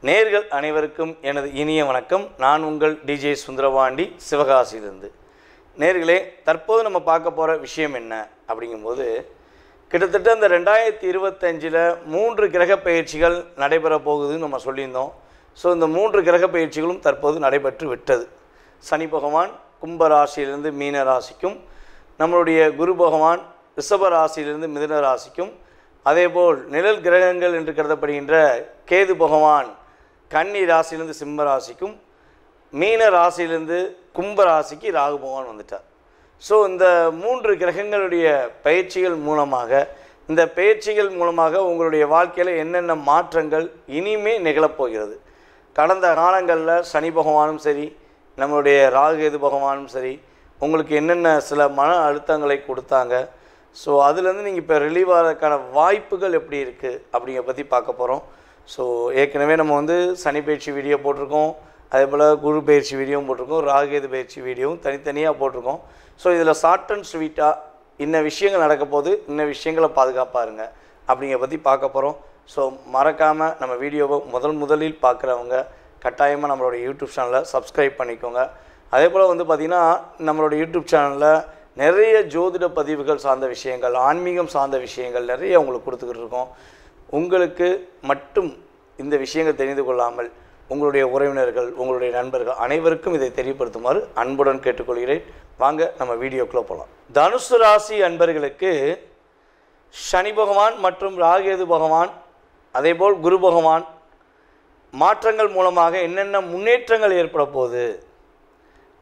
நேர்கள் அனைவருக்கும் எனது இனிய வணக்கம். நான் உங்கள் டிஜே சுந்தரபாண்டி, சிவகாசியிலிருந்து. நேர்களே, தற்போது நம்ம பார்க்க போகிற விஷயம் என்ன அப்படிங்கும்போது, கிட்டத்தட்ட இந்த 2025 3 கிரக பயிற்சிகள் நடைபெற போகுதுன்னு நம்ம சொல்லியிருந்தோம். ஸோ இந்த 3 கிரக பயிற்சிகளும் தற்போது நடைபெற்று விட்டது. சனி பகவான் கும்ப ராசியிலிருந்து மீன ராசிக்கும், நம்மளுடைய குரு பகவான் ரிஷப ராசியிலிருந்து மிதுன ராசிக்கும், அதேபோல் நிழல் கிரகங்கள் என்று கருதப்படுகின்ற கேது பகவான் கன்னி ராசியிலிருந்து சிம்ம ராசிக்கும், மீன ராசியிலிருந்து கும்ப ராசிக்கு ராகு பகவான் வந்துட்டார். ஸோ இந்த 3 கிரகங்களுடைய பயிற்சிகள் மூலமாக உங்களுடைய வாழ்க்கையில் என்னென்ன மாற்றங்கள் இனிமே நிகழப்போகிறது. கடந்த காலங்களில் சனி பகவானும் சரி, நம்மளுடைய ராகு கேது பகவானும் சரி, உங்களுக்கு என்னென்ன சில மன அழுத்தங்களை கொடுத்தாங்க. ஸோ அதுலேருந்து நீங்கள் இப்போ ரிலீவ் ஆகிறதுக்கான வாய்ப்புகள் எப்படி இருக்குது அப்படிங்கிற பற்றி பார்க்க போகிறோம். ஸோ ஏற்கனவே நம்ம சனி பயிற்சி வீடியோ போட்டிருக்கோம், அதே போல் குரு பயிற்சி வீடியோவும் போட்டிருக்கோம், ராகு கேது பயிற்சி வீடியோவும் தனித்தனியாக போட்டிருக்கோம். ஸோ இதில் ஷார்ட் அண்ட் ஸ்வீட்டாக இன்ன விஷயங்கள் நடக்க போது, இன்ன விஷயங்களை பாதுகாப்பாக இருங்க அப்படிங்கிற பற்றி பார்க்க போகிறோம். ஸோ மறக்காமல் நம்ம வீடியோவை முதலில் பார்க்குறவங்க கட்டாயமாக நம்மளோட யூடியூப் சேனலை சப்ஸ்கிரைப் பண்ணிக்கோங்க. அதே போல் பார்த்திங்கன்னா நம்மளோட யூடியூப் சேனலில் நிறைய ஜோதிட பதிவுகள் சார்ந்த விஷயங்கள், ஆன்மீகம் சார்ந்த விஷயங்கள் நிறைய உங்களுக்கு கொடுத்துக்கிட்டு இருக்கோம். உங்களுக்கு மட்டும் இந்த விஷயங்கள் தெரிந்து கொள்ளாமல் உங்களுடைய உறவினர்கள், உங்களுடைய நண்பர்கள் அனைவருக்கும் இதை தெரியப்படுத்துமாறு அன்புடன் கேட்டுக்கொள்கிறேன். வாங்க நம்ம வீடியோக்குள்ளே போகலாம். தனுசு ராசி அன்பர்களுக்கு சனி பகவான் மற்றும் ராகேது பகவான், அதேபோல் குரு பகவான் மாற்றங்கள் மூலமாக என்னென்ன முன்னேற்றங்கள் ஏற்பட போகுது.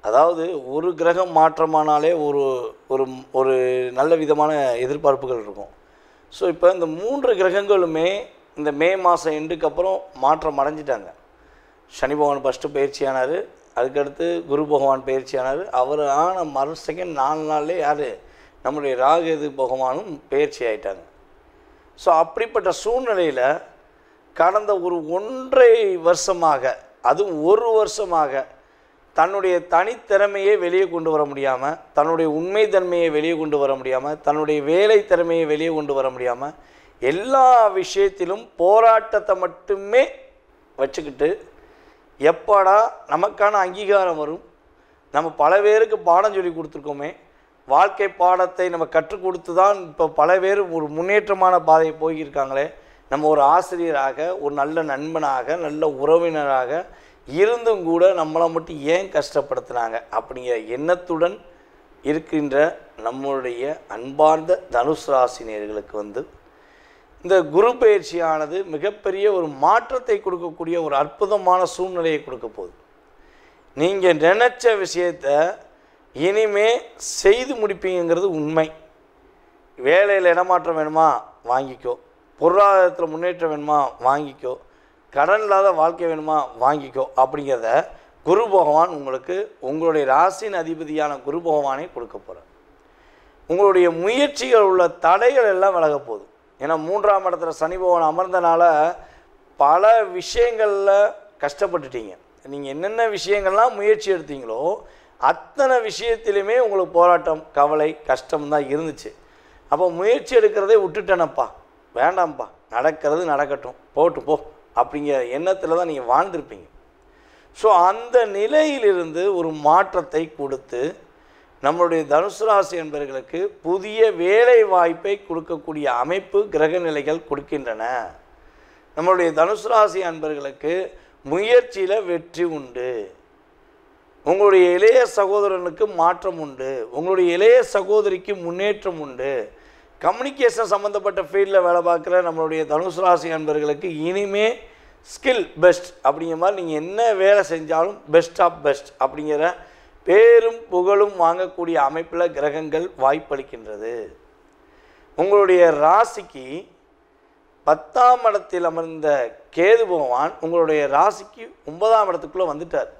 அதாவது ஒரு கிரகம் மாற்றமானாலே ஒரு நல்ல விதமான எதிர்பார்ப்புகள் இருக்கும். ஸோ இப்போ இந்த 3 கிரகங்களுமே இந்த மே மாதம் எண்டுக்கு அப்புறம் மாற்றம் அடைஞ்சிட்டாங்க. சனி பகவான் ஃபஸ்ட்டு பயிற்சியானார், அதுக்கடுத்து குரு பகவான் பயிற்சியானார். அவர் ஆன மறு செகண்ட் 4 நாள்லேயே யார், நம்முடைய ராகேது பகவானும் பயிற்சி ஆகிட்டாங்க. ஸோ அப்படிப்பட்ட சூழ்நிலையில் கடந்த ஒரு 1.5 வருஷமாக, அதுவும் 1 வருஷமாக தன்னுடைய தனித்திறமையை வெளியே கொண்டு வர முடியாமல், தன்னுடைய உண்மை தன்மையை வெளியே கொண்டு வர முடியாமல், தன்னுடைய வேலை திறமையை வெளியே கொண்டு வர முடியாமல், எல்லா விஷயத்திலும் போராட்டத்தை மட்டுமே வச்சுக்கிட்டு எப்படா நமக்கான அங்கீகாரம் வரும், நம்ம பல பேருக்கு பாடம் சொல்லி கொடுத்துருக்கோமே, வாழ்க்கை பாடத்தை நம்ம கற்றுக் கொடுத்து தான் இப்போ பல பேர் ஒரு முன்னேற்றமான பாதையை போயிருக்காங்களே, நம்ம ஒரு ஆசிரியராக, ஒரு நல்ல நண்பனாக, நல்ல உறவினராக இருந்தும் கூட நம்மளை மட்டும் ஏன் கஷ்டப்படுத்துனாங்க அப்படிங்கிற எண்ணத்துடன் இருக்கின்ற நம்மளுடைய அன்பார்ந்த தனுசு ராசினியர்களுக்கு இந்த குரு பயிற்சியானது மிகப்பெரிய ஒரு மாற்றத்தை கொடுக்கக்கூடிய ஒரு அற்புதமான சூழ்நிலையை கொடுக்க போகுது. நீங்கள் நினச்ச விஷயத்தை இனிமே செய்து முடிப்பீங்கிறது உண்மை. வேலையில் இடமாற்றம் வேணுமா வாங்கிக்கோ, பொருளாதாரத்தில் முன்னேற்றம் வேணுமா வாங்கிக்கோ, கடன் இல்லாத வாழ்க்கை வேணுமா வாங்கிக்கோ அப்படிங்கிறத குரு பகவான் உங்களுக்கு உங்களுடைய ராசியின் அதிபதியான குரு பகவானை கொடுக்க போகிறார். உங்களுடைய முயற்சிகள் உள்ள தடைகள் எல்லாம் விலக போகுது. ஏன்னா 3ஆம் இடத்துல சனி பகவான் அமர்ந்தனால பல விஷயங்களில் கஷ்டப்பட்டுட்டீங்க. நீங்கள் என்னென்ன விஷயங்கள்லாம் முயற்சி எடுத்தீங்களோ அத்தனை விஷயத்திலுமே உங்களுக்கு போராட்டம், கவலை, கஷ்டம்தான் இருந்துச்சு. அப்போ முயற்சி எடுக்கிறதே விட்டுட்டேனப்பா, வேண்டாம்ப்பா, நடக்கிறது நடக்கட்டும், போட்டு போ அப்படிங்கிற எண்ணத்தில் தான் நீங்கள் வாழ்ந்திருப்பீங்க. ஸோ அந்த நிலையிலிருந்து ஒரு மாற்றத்தை கொடுத்து நம்மளுடைய தனுசு ராசி என்பவர்களுக்கு புதிய வேலை வாய்ப்பை கொடுக்கக்கூடிய அமைப்பு கிரக நிலைகள் கொடுக்கின்றன. நம்மளுடைய தனுசு ராசி அன்பர்களுக்கு முயற்சியில் வெற்றி உண்டு, உங்களுடைய இளைய சகோதரனுக்கு மாற்றம் உண்டு, உங்களுடைய இளைய சகோதரிக்கு முன்னேற்றம் உண்டு. கம்யூனிகேஷன் சம்மந்தப்பட்ட ஃபீல்டில் வேலை பார்க்குற நம்மளுடைய தனுசு ராசி அன்பர்களுக்கு இனிமே ஸ்கில் பெஸ்ட் அப்படிங்கிற மாதிரி நீங்கள் என்ன வேலை செஞ்சாலும் பெஸ்ட் ஆஃப் பெஸ்ட் அப்படிங்கிற பேரும் புகழும் வாங்கக்கூடிய அமைப்பில் கிரகங்கள் வாய்ப்பளிக்கின்றது. உங்களுடைய ராசிக்கு 10ஆம் இடத்தில் அமர்ந்த கேது பகவான் உங்களுடைய ராசிக்கு 9ஆம் இடத்துக்குள்ளே வந்துட்டார்.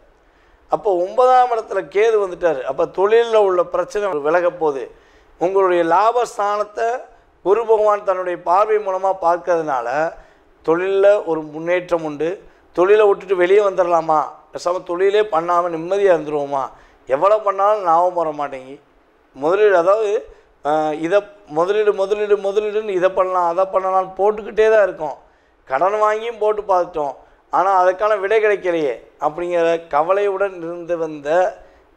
அப்போ 9ஆம் இடத்துல கேது வந்துட்டார். அப்போ தொழிலில் உள்ள பிரச்சனை விலக போகுது. உங்களுடைய லாபஸ்தானத்தை குரு பகவான் தன்னுடைய பார்வை மூலமாக பார்க்கறதுனால தொழிலில் ஒரு முன்னேற்றம் உண்டு. தொழிலை விட்டுட்டு வெளியே வந்துடலாமா, பேசாமல் தொழிலே பண்ணாமல் நிம்மதியாக இருந்துருவோமா, எவ்வளோ பண்ணாலும் லாபம் வர மாட்டேங்கி முதலீடு, அதாவது இதை முதலீடுன்னு இதை பண்ணலாம் அதை பண்ணலாம்னு போட்டுக்கிட்டே தான் இருக்கோம். கடன் வாங்கியும் போட்டு பார்த்துட்டோம், ஆனால் அதுக்கான விடை கிடைக்கலையே அப்படிங்கிற கவலையுடன் இருந்து வந்த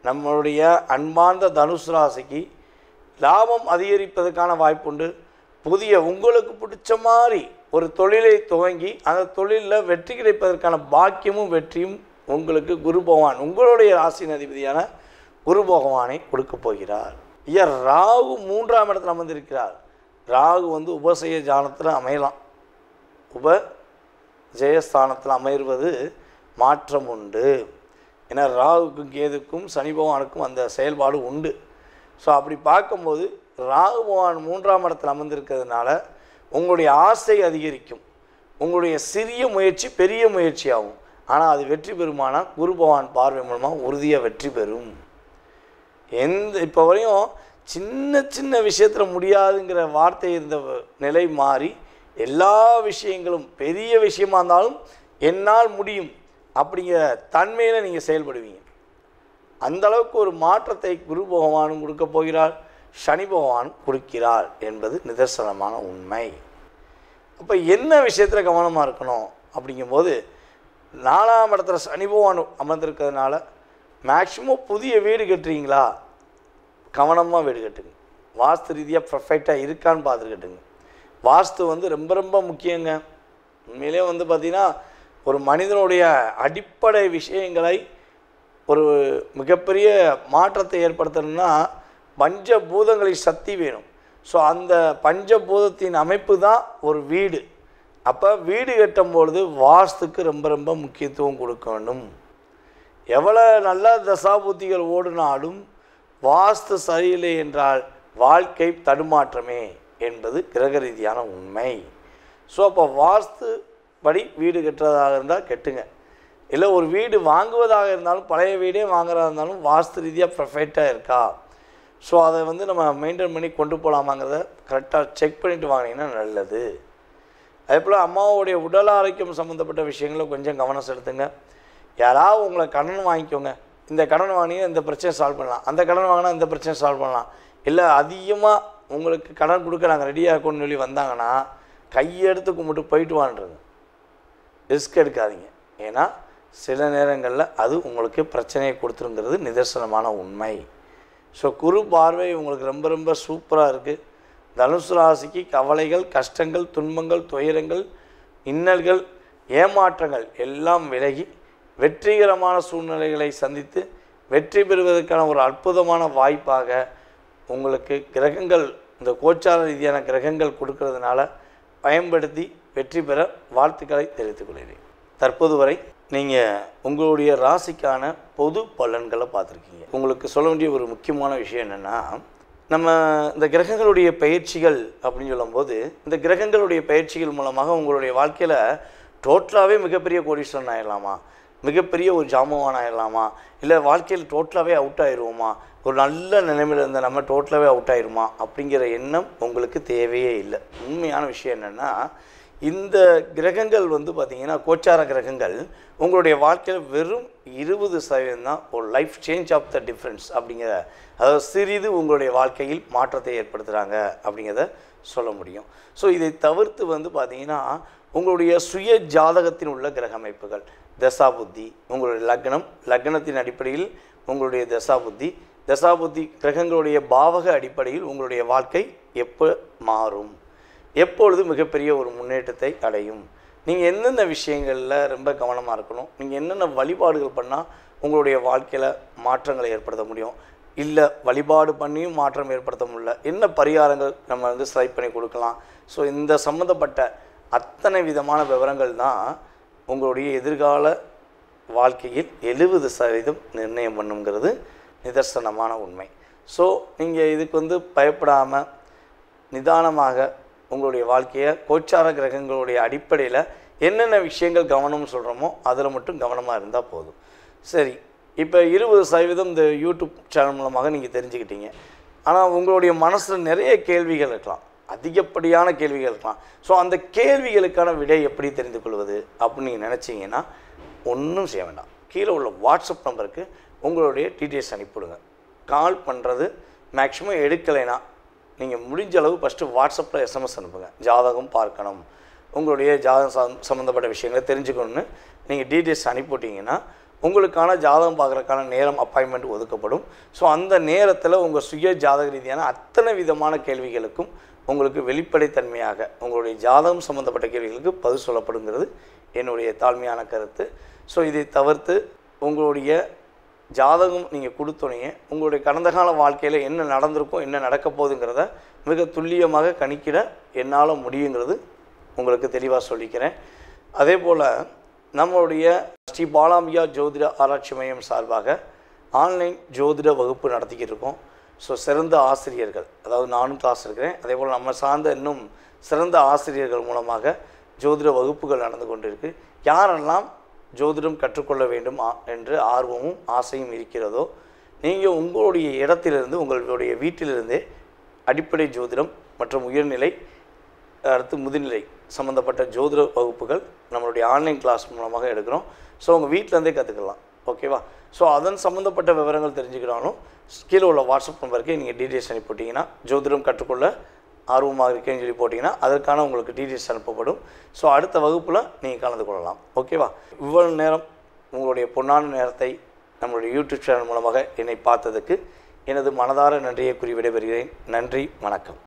நம்மளுடைய அன்பார்ந்த தனுசு ராசிக்கு லாபம் அதிகரிப்பதற்கான வாய்ப்புண்டு. புதிய உங்களுக்கு பிடிச்ச மாதிரி ஒரு தொழிலை துவங்கி அந்த தொழிலில் வெற்றி கிடைப்பதற்கான பாக்கியமும் வெற்றியும் உங்களுக்கு குரு பகவான், உங்களுடைய ராசியின் அதிபதியான குரு பகவானை கொடுக்க போகிறார். ராகு 3ஆம் இடத்துல அமர்ந்திருக்கிறார். ராகு உபசய ஜானத்தில் அமையலாம். ஜெயஸ்தானத்தில் அமைவது மாற்றம் உண்டு. ஏன்னா ராகுக்கும் கேதுக்கும் சனி பகவானுக்கும் அந்த செயல்பாடு உண்டு. ஸோ அப்படி பார்க்கும்போது ராகு பகவான் 3ஆம் இடத்தில் அமர்ந்திருக்கிறதுனால உங்களுடைய ஆசை அதிகரிக்கும். உங்களுடைய சிறிய முயற்சி பெரிய முயற்சியாகும். ஆனால் அது வெற்றி பெறுமானால் குரு பகவான் பார்வை மூலமாக உறுதியாக வெற்றி பெறும். இப்போ வரையும் சின்ன சின்ன விஷயத்தில் முடியாதுங்கிற வார்த்தை இருந்த நிலை மாறி எல்லா விஷயங்களும் பெரிய விஷயமா இருந்தாலும் என்னால் முடியும் அப்படிங்கிற தன்மையில் நீங்கள் செயல்படுவீங்க. அந்தளவுக்கு ஒரு மாற்றத்தை குரு பகவானும் கொடுக்க போகிறார், சனி பகவான் கொடுக்கிறார் என்பது நிதர்சனமான உண்மை. அப்போ என்ன விஷயத்தில் கவனமாக இருக்கணும் அப்படிங்கும்போது 4ஆம் இடத்துல சனி பகவான் அமர்ந்திருக்கிறதுனால மேக்சிமம் புதிய வீடு கட்டுறீங்களா, கவனமாக வீடு கட்டுங்க. வாஸ்து ரீதியாக பர்ஃபெக்டாக இருக்கான்னு பார்த்துட்டு கட்டுங்க. வாஸ்து ரொம்ப ரொம்ப முக்கியங்க. உண்மையிலே பார்த்திங்கன்னா ஒரு மனிதனுடைய அடிப்படை விஷயங்களை ஒரு மிகப்பெரிய மாற்றத்தை ஏற்படுத்தணும்னா பஞ்சபூதங்களின் சக்தி வேணும். ஸோ அந்த பஞ்சபூதத்தின் அமைப்பு தான் ஒரு வீடு. அப்போ வீடு கட்டும்பொழுது வாஸ்துக்கு ரொம்ப ரொம்ப முக்கியத்துவம் கொடுக்கணும். எவ்வளோ நல்ல தசாபுத்திகள் ஓடினாலும் வாஸ்து சரியில்லை என்றால் வாழ்க்கை தடுமாற்றமே என்பது கிரக ரீதியான உண்மை. ஸோ அப்போ வாஸ்து படி வீடு கட்டுறதாக இருந்தால் கட்டுங்க. இல்லை ஒரு வீடு வாங்குவதாக இருந்தாலும் பழைய வீடே வாங்குறதா இருந்தாலும் வாஸ்து ரீதியாக பர்ஃபெக்டாக இருக்கா, ஸோ அதை நம்ம மெயின்டைன் பண்ணி கொண்டு போகலாமாங்கிறத கரெக்டாக செக் பண்ணிவிட்டு வாங்கினீங்கன்னா நல்லது. அதே போல் அம்மாவுடைய உடல் ஆரோக்கியம் சம்மந்தப்பட்ட விஷயங்களை கொஞ்சம் கவனம் செலுத்துங்க. யாராவது உங்களை கடன் வாங்கிக்கோங்க, இந்த கடன் வாங்கினா இந்த பிரச்சனை சால்வ் பண்ணலாம், அந்த கடன் வாங்கினா இந்த பிரச்சனை சால்வ் பண்ணலாம், இல்லை அதிகமாக உங்களுக்கு கடன் கொடுக்க நாங்கள் ரெடியாக இருக்கோன்னு சொல்லி வந்தாங்கன்னா கையெடுத்து கும்பிட்டு போயிட்டு வான்றது. ரிஸ்க் எடுக்காதீங்க. ஏன்னா சில நேரங்களில் அது உங்களுக்கு பிரச்சனையை கொடுத்துருங்கிறது நிதர்சனமான உண்மை. ஸோ குரு பார்வை உங்களுக்கு ரொம்ப ரொம்ப சூப்பராக இருக்குது. தனுசு ராசிக்கு கவலைகள், கஷ்டங்கள், துன்பங்கள், துயரங்கள், இன்னல்கள், ஏமாற்றங்கள் எல்லாம் விலகி வெற்றிகரமான சூழ்நிலைகளை சந்தித்து வெற்றி பெறுவதற்கான ஒரு அற்புதமான வாய்ப்பாக உங்களுக்கு கிரகங்கள், இந்த கோச்சார ரீதியான கிரகங்கள் கொடுக்கறதுனால பயன்படுத்தி வெற்றி பெற வாழ்த்துக்களை தெரிவித்துக் கொள்கிறேன். தற்போது வரை நீங்கள் உங்களுடைய ராசிக்கான பொது பலன்களை பார்த்துருக்கீங்க. உங்களுக்கு சொல்ல வேண்டிய ஒரு முக்கியமான விஷயம் என்னென்னா, நம்ம இந்த கிரகங்களுடைய பயிற்சிகள் அப்படின்னு சொல்லும்போது இந்த கிரகங்களுடைய பயிற்சிகள் மூலமாக உங்களுடைய வாழ்க்கையில் டோட்டலாகவே மிகப்பெரிய கோடீஸ்வரன் ஆகிடலாமா, மிகப்பெரிய ஒரு ஜாமவான் ஆகிடலாமா, இல்லை வாழ்க்கையில் டோட்டலாகவே அவுட் ஆயிடுவோமா, ஒரு நல்ல நிலைமையில் இருந்த நம்ம டோட்டலாகவே அவுட் ஆயிடுமா அப்படிங்கிற எண்ணம் உங்களுக்கு தேவையே இல்லை. உண்மையான விஷயம் என்னென்னா, இந்த கிரகங்கள் பார்த்திங்கன்னா கோச்சார கிரகங்கள் உங்களுடைய வாழ்க்கையில் வெறும் 20% தான் ஒரு life change of the difference அப்படிங்கிற, அதாவது சிறிது உங்களுடைய வாழ்க்கையில் மாற்றத்தை ஏற்படுத்துகிறாங்க அப்படிங்கிறத சொல்ல முடியும். ஸோ இதை தவிர்த்து பார்த்திங்கன்னா உங்களுடைய சுய ஜாதகத்தில் உள்ள கிரக அமைப்புகள், தசாபுத்தி, உங்களுடைய லக்னத்தின் அடிப்படையில் உங்களுடைய தசாபுத்தி கிரகங்களுடைய பாவக அடிப்படையில் உங்களுடைய வாழ்க்கை எப்போ மாறும், எப்பொழுது மிகப்பெரிய ஒரு முன்னேற்றத்தை அடையும், நீங்கள் எந்தெந்த விஷயங்களில் ரொம்ப கவனமாக இருக்கணும், நீங்கள் என்னென்ன வழிபாடுகள் பண்ணால் உங்களுடைய வாழ்க்கையில் மாற்றங்களை ஏற்படுத்த முடியும், இல்லை வழிபாடு பண்ணியும் மாற்றம் ஏற்படுத்த முடியல, என்ன பரிகாரங்கள் நம்ம செலக்ட் பண்ணி கொடுக்கலாம். ஸோ இந்த சம்மந்தப்பட்ட அத்தனை விதமான விவரங்கள் தான் உங்களுடைய எதிர்கால வாழ்க்கையில் 70% நிர்ணயம் பண்ணுங்கிறது நிதர்சனமான உண்மை. ஸோ நீங்கள் இதுக்கு பயப்படாமல் நிதானமாக உங்களுடைய வாழ்க்கையை கோச்சார கிரகங்களுடைய அடிப்படையில் என்னென்ன விஷயங்கள் கவனம்னு சொல்கிறோமோ அதில் மட்டும் கவனமாக இருந்தால் போதும். சரி, இப்போ 20% இந்த யூடியூப் சேனல் மூலமாக நீங்கள் தெரிஞ்சுக்கிட்டீங்க. ஆனால் உங்களுடைய மனசில் நிறைய கேள்விகள் இருக்கலாம், அதிகப்படியான கேள்விகள் இருக்கலாம். ஸோ அந்த கேள்விகளுக்கான விடை எப்படி தெரிந்து கொள்வது அப்படின்னு நீங்கள் நினச்சிங்கன்னா ஒன்றும் செய்ய வேண்டாம். கீழே உள்ள வாட்ஸ்அப் நம்பருக்கு உங்களுடைய டீட்டெயில்ஸ் அனுப்பிவிடுங்க. கால் பண்ணுறது மேக்ஸிமம் எடுக்கலைன்னா நீங்கள் முடிஞ்ச அளவு ஃபஸ்ட்டு வாட்ஸ்அப்பில் எஸ்எம்எஸ் அனுப்புங்க. ஜாதகம் பார்க்கணும், உங்களுடைய ஜாதகம் சம்மந்தப்பட்ட விஷயங்களை தெரிஞ்சுக்கணுன்னு நீங்கள் டீட்டெயில்ஸ் அனுப்பிவிட்டிங்கன்னா உங்களுக்கான ஜாதகம் பார்க்குறதுக்கான நேரம் அப்பாயின்மெண்ட் ஒதுக்கப்படும். ஸோ அந்த நேரத்தில் உங்கள் சுய ஜாதக ரீதியான அத்தனை விதமான கேள்விகளுக்கும் உங்களுக்கு வெளிப்படைத்தன்மையாக உங்களுடைய ஜாதகம் சம்மந்தப்பட்ட கேள்விகளுக்கு பதில் சொல்லப்படுங்கிறது என்னுடைய தாழ்மையான கருத்து. ஸோ இதை தவிர்த்து உங்களுடைய ஜாதகம் நீங்கள் கொடுத்தோன்னே உங்களுடைய கடந்த கால வாழ்க்கையில் என்ன நடந்திருக்கும், என்ன நடக்க போகுதுங்கிறத மிக துல்லியமாக கணிக்கிட என்னால் முடியுங்கிறது உங்களுக்கு தெளிவாக சொல்லிக்கிறேன். அதே போல் நம்மளுடைய ஸ்ரீ பாலாம்பிகா ஜோதிட ஆராய்ச்சி மையம் சார்பாக ஆன்லைன் ஜோதிட வகுப்பு நடத்திக்கிட்டு இருக்கோம். ஸோ சிறந்த ஆசிரியர்கள், அதாவது நானும் கிளாஸ் இருக்கிறேன், அதே போல் நம்ம சார்ந்த இன்னும் சிறந்த ஆசிரியர்கள் மூலமாக ஜோதிட வகுப்புகள் நடந்து கொண்டு இருக்குது. யாரெல்லாம் ஜோதிடம் கற்றுக்கொள்ள வேண்டும் என்று ஆர்வமும் ஆசையும் இருக்கிறதோ நீங்கள் உங்களுடைய இடத்திலிருந்து உங்களுடைய வீட்டிலிருந்தே அடிப்படை ஜோதிடம் மற்றும் உயர்நிலை அடுத்து முதுநிலை சம்மந்தப்பட்ட ஜோதிட வகுப்புகள் நம்மளுடைய ஆன்லைன் கிளாஸ் மூலமாக எடுக்கிறோம். ஸோ உங்கள் வீட்டிலேருந்தே கற்றுக்கலாம். ஓகேவா? ஸோ அதன் சம்மந்தப்பட்ட விவரங்கள் தெரிஞ்சுக்கிட்டாலும் கீழே உள்ள வாட்ஸ்அப் நம்பருக்கு நீங்கள் டீட்டெயில்ஸ் அனுப்பிவிட்டிங்கன்னா ஜோதிடம் கற்றுக்கொள்ள ஆர்வமாக இருக்கேன்னு சொல்லி போட்டிங்கன்னா அதற்கான உங்களுக்கு டீட்டெயில்ஸ் அனுப்பப்படும். ஸோ அடுத்த வகுப்பில் நீங்கள் கலந்து கொள்ளலாம். ஓகேவா? இவ்வளவு நேரம் உங்களுடைய பொன்னான நேரத்தை நம்மளுடைய யூடியூப் சேனல் மூலமாக என்னை பார்த்ததுக்கு எனது மனதார நன்றியை கூறி விடைபெறுகிறேன். நன்றி, வணக்கம்.